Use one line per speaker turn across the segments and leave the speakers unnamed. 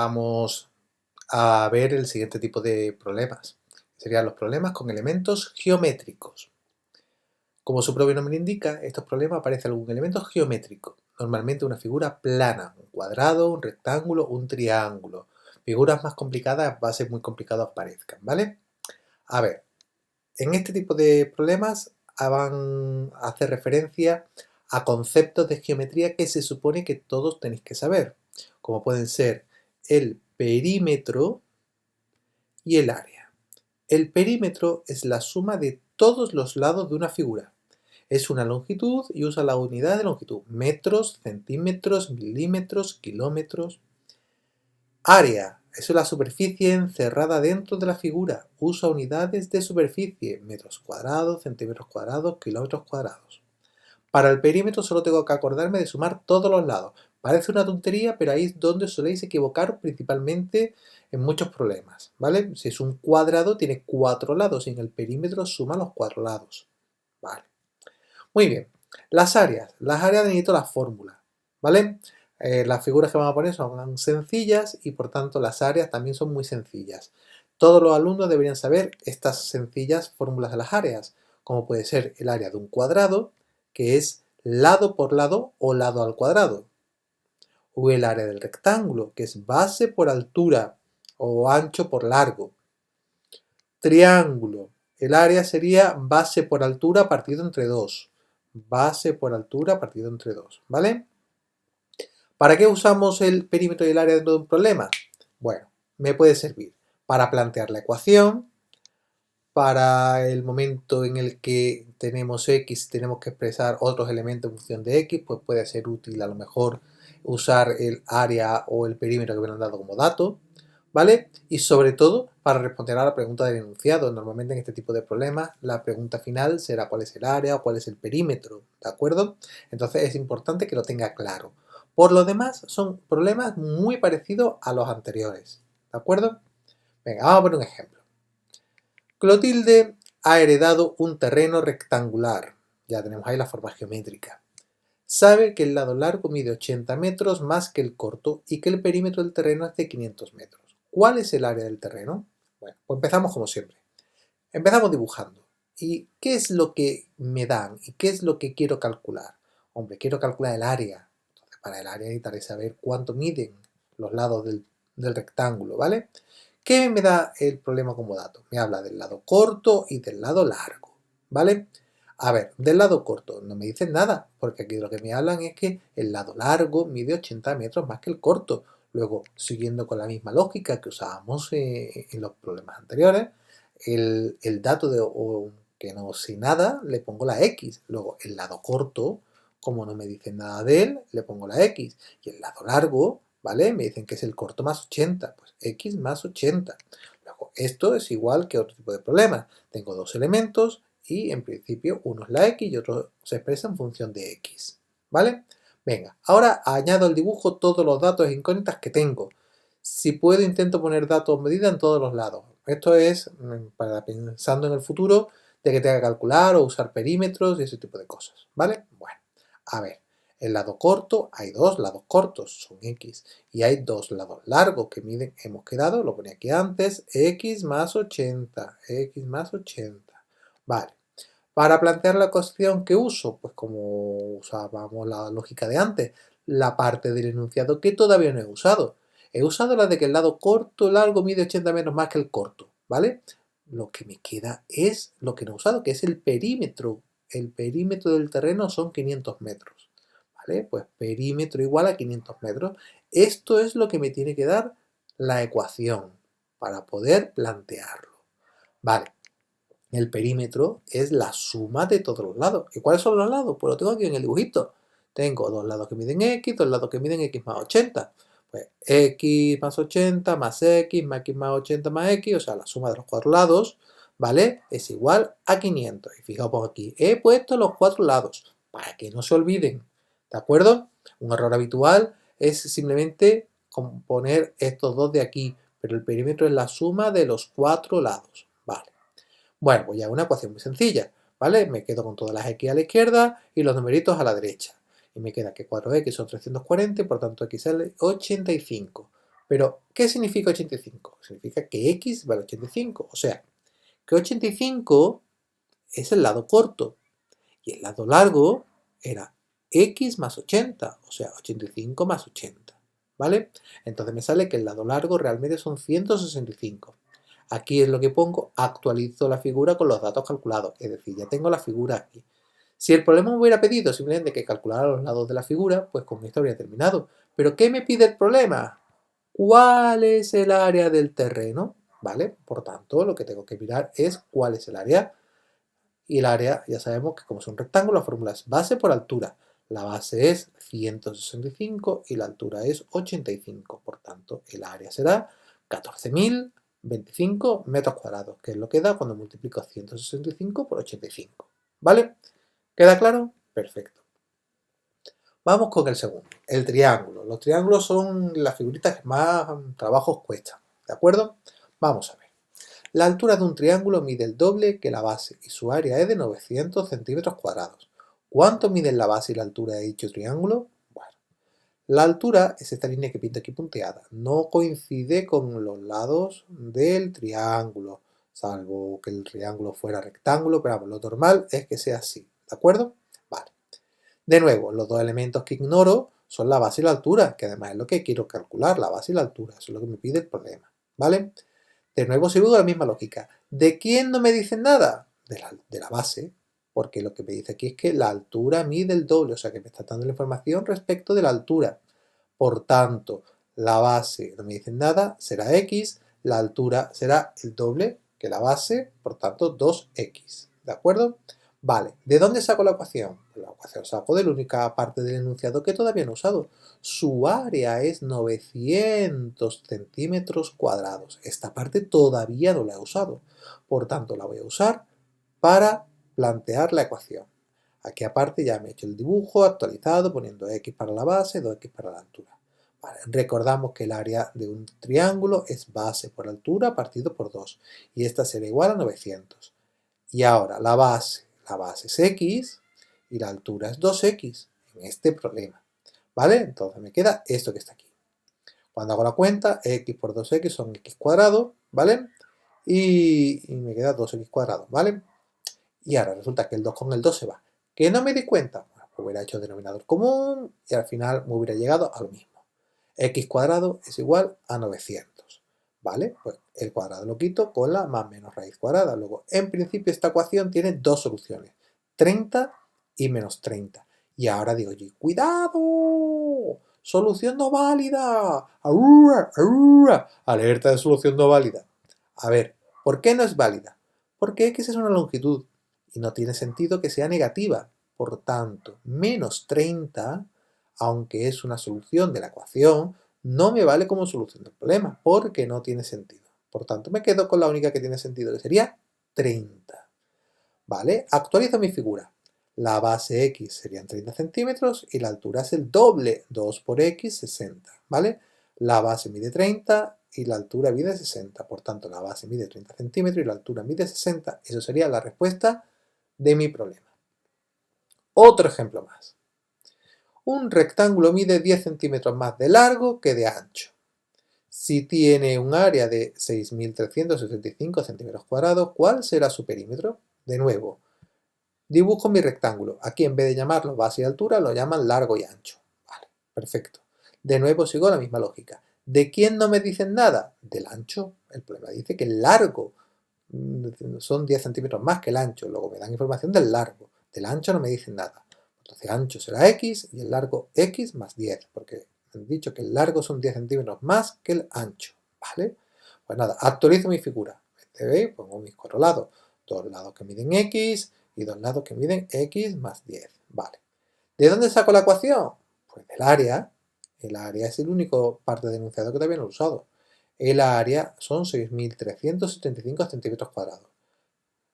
vamos a ver el siguiente tipo de problemas. Serían los problemas con elementos geométricos. Como su propio nombre indica, estos problemas aparece algún elemento geométrico, normalmente una figura plana, un cuadrado, un rectángulo, un triángulo. Figuras más complicadas va a ser muy complicado que aparezcan, ¿vale? A ver, en este tipo de problemas van a hacer referencia a conceptos de geometría que se supone que todos tenéis que saber, como pueden ser el perímetro y el área. El perímetro es la suma de todos los lados de una figura. Es una longitud y usa la unidad de longitud, metros, centímetros, milímetros, kilómetros. Área es la superficie encerrada dentro de la figura. Usa unidades de superficie, metros cuadrados, centímetros cuadrados, kilómetros cuadrados. Para el perímetro solo tengo que acordarme de sumar todos los lados. Parece una tontería, pero ahí es donde soléis equivocaros principalmente en muchos problemas, ¿vale? Si es un cuadrado, tiene 4 lados y en el perímetro suma los 4 lados, ¿vale? Muy bien. Las áreas. Las áreas necesito la fórmula, ¿vale? Las figuras que vamos a poner son sencillas y por tanto las áreas también son muy sencillas. Todos los alumnos deberían saber estas sencillas fórmulas de las áreas, como puede ser el área de un cuadrado, que es lado por lado o lado al cuadrado, o el área del rectángulo, que es base por altura o ancho por largo. Triángulo. El área sería base por altura partido entre 2. Base por altura partido entre 2, ¿vale? ¿Para qué usamos el perímetro y el área dentro de un problema? Bueno, me puede servir para plantear la ecuación, para el momento en el que tenemos x y tenemos que expresar otros elementos en función de x, pues puede ser útil a lo mejor usar el área o el perímetro que me han dado como dato, ¿vale? Y sobre todo para responder a la pregunta del enunciado. Normalmente en este tipo de problemas la pregunta final será cuál es el área o cuál es el perímetro, ¿de acuerdo? Entonces es importante que lo tenga claro. Por lo demás son problemas muy parecidos a los anteriores, ¿de acuerdo? Venga, vamos a poner un ejemplo. Clotilde ha heredado un terreno rectangular. Ya tenemos ahí la forma geométrica. Sabe que el lado largo mide 80 metros más que el corto y que el perímetro del terreno es de 500 metros. ¿Cuál es el área del terreno? Bueno, pues empezamos como siempre. Empezamos dibujando. ¿Y qué es lo que me dan? ¿Y qué es lo que quiero calcular? Hombre, quiero calcular el área. Entonces, para el área necesitaré saber cuánto miden los lados del rectángulo, ¿vale? ¿Qué me da el problema como dato? Me habla del lado corto y del lado largo, ¿vale? A ver, del lado corto no me dicen nada, porque aquí lo que me hablan es que el lado largo mide 80 metros más que el corto. Luego, siguiendo con la misma lógica que usábamos en los problemas anteriores, el dato que no sé nada, le pongo la X. Luego, el lado corto, como no me dicen nada de él, le pongo la X. Y el lado largo, ¿vale? Me dicen que es el corto más 80, pues X más 80. Luego, esto es igual que otro tipo de problema. Tengo dos elementos y en principio uno es la X y otro se expresa en función de X, ¿vale? Venga, ahora añado al dibujo todos los datos e incógnitas que tengo. Si puedo, intento poner datos o medidas en todos los lados. Esto es para pensando en el futuro de que tenga que calcular o usar perímetros y ese tipo de cosas, ¿vale? Bueno, a ver, el lado corto, hay dos lados cortos, son X, y hay dos lados largos que miden, hemos quedado, lo ponía aquí antes, X más 80, X más 80, vale. Para plantear la ecuación que uso, pues como usábamos la lógica de antes, la parte del enunciado que todavía no he usado. He usado la de que el lado corto largo mide 80 metros más que el corto, ¿vale? Lo que me queda es lo que no he usado, que es el perímetro. El perímetro del terreno son 500 metros, ¿vale? Pues perímetro igual a 500 metros. Esto es lo que me tiene que dar la ecuación para poder plantearlo. Vale, el perímetro es la suma de todos los lados. ¿Y cuáles son los lados? Pues lo tengo aquí en el dibujito. Tengo dos lados que miden x, dos lados que miden x más 80. Pues x más 80 más x más 80 más x, o sea, la suma de los cuatro lados, ¿vale? Es igual a 500. Y fijaos pues aquí, he puesto los cuatro lados para que no se olviden, ¿de acuerdo? Un error habitual es simplemente poner estos dos de aquí, pero el perímetro es la suma de los cuatro lados, ¿vale? Bueno, pues ya una ecuación muy sencilla, ¿vale? Me quedo con todas las x a la izquierda y los numeritos a la derecha. Y me queda que 4x son 340 y por tanto x sale 85. Pero, ¿qué significa 85? Significa que x vale 85, o sea, que 85 es el lado corto y el lado largo era x más 80, o sea, 85 más 80, ¿vale? Entonces me sale que el lado largo realmente son 165. Aquí es lo que pongo, actualizo la figura con los datos calculados, es decir, ya tengo la figura aquí. Si el problema me hubiera pedido simplemente que calculara los lados de la figura, pues con esto habría terminado. ¿Pero qué me pide el problema? ¿Cuál es el área del terreno? ¿Vale? Por tanto, lo que tengo que mirar es cuál es el área. Y el área, ya sabemos que como es un rectángulo, la fórmula es base por altura. La base es 165 y la altura es 85. Por tanto, el área será 14.025 metros cuadrados, que es lo que da cuando multiplico 165 por 85. ¿Vale? ¿Queda claro? Perfecto. Vamos con el segundo, el triángulo. Los triángulos son las figuritas que más trabajos cuestan, ¿de acuerdo? Vamos a ver. La altura de un triángulo mide el doble que la base y su área es de 900 centímetros cuadrados. ¿Cuánto miden la base y la altura de dicho triángulo? Bueno, la altura es esta línea que pinto aquí punteada. No coincide con los lados del triángulo, salvo que el triángulo fuera rectángulo, pero lo normal es que sea así, ¿de acuerdo? Vale. De nuevo, los dos elementos que ignoro son la base y la altura, que además es lo que quiero calcular, la base y la altura. Eso es lo que me pide el problema, ¿vale? De nuevo sigo la misma lógica. ¿De quién no me dicen nada? De la base, porque lo que me dice aquí es que la altura mide el doble, o sea que me está dando la información respecto de la altura. Por tanto, la base no me dicen nada, será x, la altura será el doble que la base, por tanto 2x. ¿De acuerdo? Vale, ¿de dónde saco la ecuación? La ecuación saco de la única parte del enunciado que todavía no he usado. Su área es 900 centímetros cuadrados. Esta parte todavía no la he usado. Por tanto, la voy a usar para plantear la ecuación. Aquí aparte ya me he hecho el dibujo actualizado poniendo x para la base, 2x para la altura. Vale, recordamos que el área de un triángulo es base por altura partido por 2 y esta será igual a 900. Y ahora la base es x y la altura es 2x en este problema. ¿Vale? Entonces me queda esto que está aquí. Cuando hago la cuenta, x por 2x son x cuadrado, ¿vale? Y me queda 2x cuadrado, ¿vale? Y ahora resulta que el 2 con el 2 se va. ¿Que no me di cuenta? Bueno, pues hubiera hecho denominador común y al final me hubiera llegado a lo mismo. X cuadrado es igual a 900. ¿Vale? Pues el cuadrado lo quito con la más menos raíz cuadrada. Luego, en principio esta ecuación tiene dos soluciones. 30 y menos 30. Y ahora digo yo, ¡cuidado! ¡Solución no válida! ¡Aurra, aurra! Alerta de solución no válida. A ver, ¿por qué no es válida? Porque x es una longitud y no tiene sentido que sea negativa. Por tanto, menos 30, aunque es una solución de la ecuación, no me vale como solución del problema, porque no tiene sentido. Por tanto, me quedo con la única que tiene sentido, que sería 30. ¿Vale? Actualizo mi figura. La base x serían 30 centímetros y la altura es el doble, 2 por x, 60. ¿Vale? La base mide 30 y la altura mide 60. Por tanto, la base mide 30 centímetros y la altura mide 60. Eso sería la respuesta de mi problema. Otro ejemplo más. Un rectángulo mide 10 centímetros más de largo que de ancho. Si tiene un área de 6.365 centímetros cuadrados, ¿cuál será su perímetro? De nuevo, dibujo mi rectángulo. Aquí en vez de llamarlo base y altura, lo llaman largo y ancho. Vale, perfecto. De nuevo sigo la misma lógica. ¿De quién no me dicen nada? Del ancho. El problema dice que el largo son 10 centímetros más que el ancho. Luego me dan información del largo. Del ancho no me dicen nada. Entonces ancho será x y el largo x más 10, porque han dicho que el largo son 10 centímetros más que el ancho. ¿Vale? Pues nada, actualizo mi figura. ¿Veis? Pongo mis cuatro lados. Dos lados que miden x y dos lados que miden x más 10. Vale. ¿De dónde saco la ecuación? Pues del área. El área es el único parte del enunciado que todavía no he usado. El área son 6.375 centímetros cuadrados.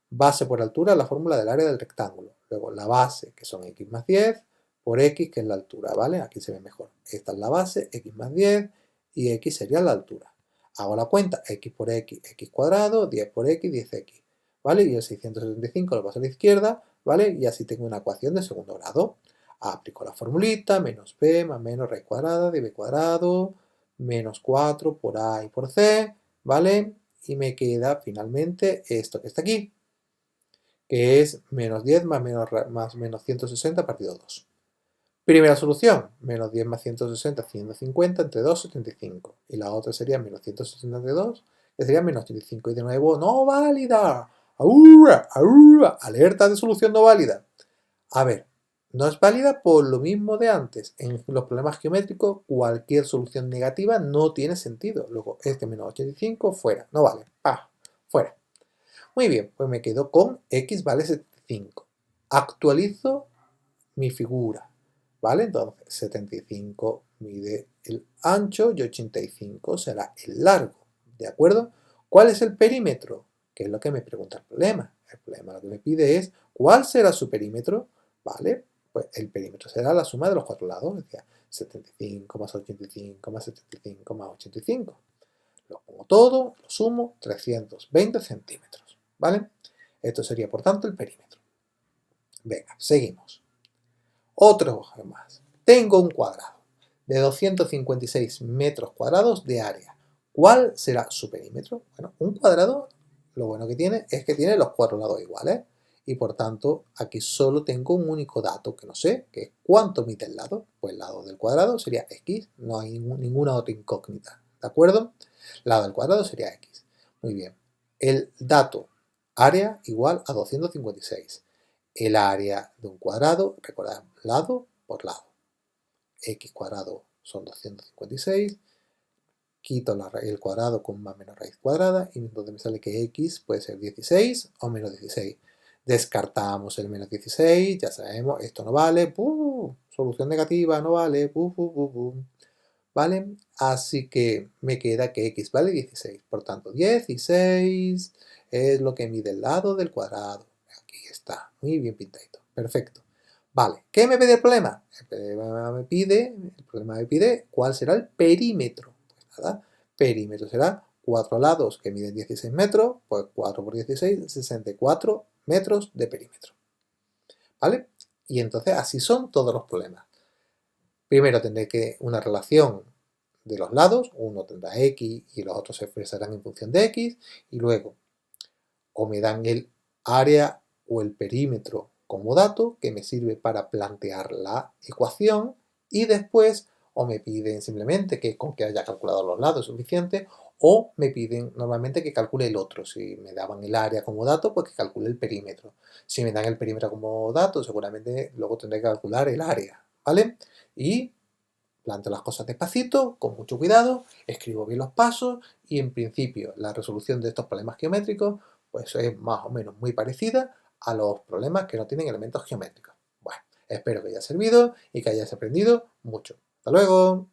Base por altura, la fórmula del área del rectángulo. Luego la base, que son x más 10, por x, que es la altura, ¿vale? Aquí se ve mejor. Esta es la base, x más 10, y x sería la altura. Hago la cuenta, x por x, x cuadrado, 10 por x, 10x, ¿vale? Y el 675 lo paso a la izquierda, ¿vale? Y así tengo una ecuación de segundo grado. Aplico la formulita, menos b más menos raíz cuadrada de b cuadrado, menos 4 por A y por C, ¿vale? Y me queda finalmente esto que está aquí, que es menos 10 más menos 160 partido 2. Primera solución, menos 10 más 160, 150, entre 2, 75. Y la otra sería menos 160 entre 2, que sería menos 85. Y de nuevo, no válida. ¡Aurra! ¡Aurra! Alerta de solución no válida. A ver, no es válida por lo mismo de antes. En los problemas geométricos, cualquier solución negativa no tiene sentido. Luego, este menos 85, fuera. No vale. Fuera. Muy bien, pues me quedo con x vale 75. Actualizo mi figura, ¿vale? Entonces, 75 mide el ancho y 85 será el largo, ¿de acuerdo? ¿Cuál es el perímetro? Que es lo que me pregunta el problema. El problema lo que me pide es, ¿cuál será su perímetro? ¿Vale? Pues el perímetro será la suma de los cuatro lados, es decir, 75 más 85 más 75 más 85. Lo pongo todo, lo sumo, 320 centímetros, ¿vale? Esto sería, por tanto, el perímetro. Venga, seguimos. Otro más. Tengo un cuadrado de 256 metros cuadrados de área. ¿Cuál será su perímetro? Bueno, un cuadrado, lo bueno que tiene es que tiene los cuatro lados iguales. Y por tanto, aquí solo tengo un único dato que no sé, que es cuánto mide el lado. Pues el lado del cuadrado sería x, no hay ninguna otra incógnita. ¿De acuerdo? El lado del cuadrado sería x. Muy bien. El dato área igual a 256. El área de un cuadrado, recordad, lado por lado. X cuadrado son 256, quito el cuadrado con más menos raíz cuadrada y entonces me sale que x puede ser 16 o menos 16. Descartamos el menos 16, ya sabemos, esto no vale, solución negativa, no vale, ¿vale? Así que me queda que x vale 16, por tanto 16 es lo que mide el lado del cuadrado. Aquí está, muy bien pintadito, perfecto. Vale, ¿qué me pide el problema? El problema me pide cuál será el perímetro. Pues nada, perímetro será 4 lados que miden 16 metros, pues 4 por 16, 64 metros de perímetro. ¿Vale? Y entonces así son todos los problemas. Primero tendré que una relación de los lados, uno tendrá x y los otros se expresarán en función de x, y luego o me dan el área o el perímetro como dato que me sirve para plantear la ecuación, y después o me piden simplemente que con que haya calculado los lados es suficiente, o me piden normalmente que calcule el otro. Si me daban el área como dato, pues que calcule el perímetro. Si me dan el perímetro como dato, seguramente luego tendré que calcular el área, ¿vale? Y planteo las cosas despacito, con mucho cuidado, escribo bien los pasos y en principio la resolución de estos problemas geométricos pues es más o menos muy parecida a los problemas que no tienen elementos geométricos. Bueno, espero que haya servido y que hayas aprendido mucho. ¡Hasta luego!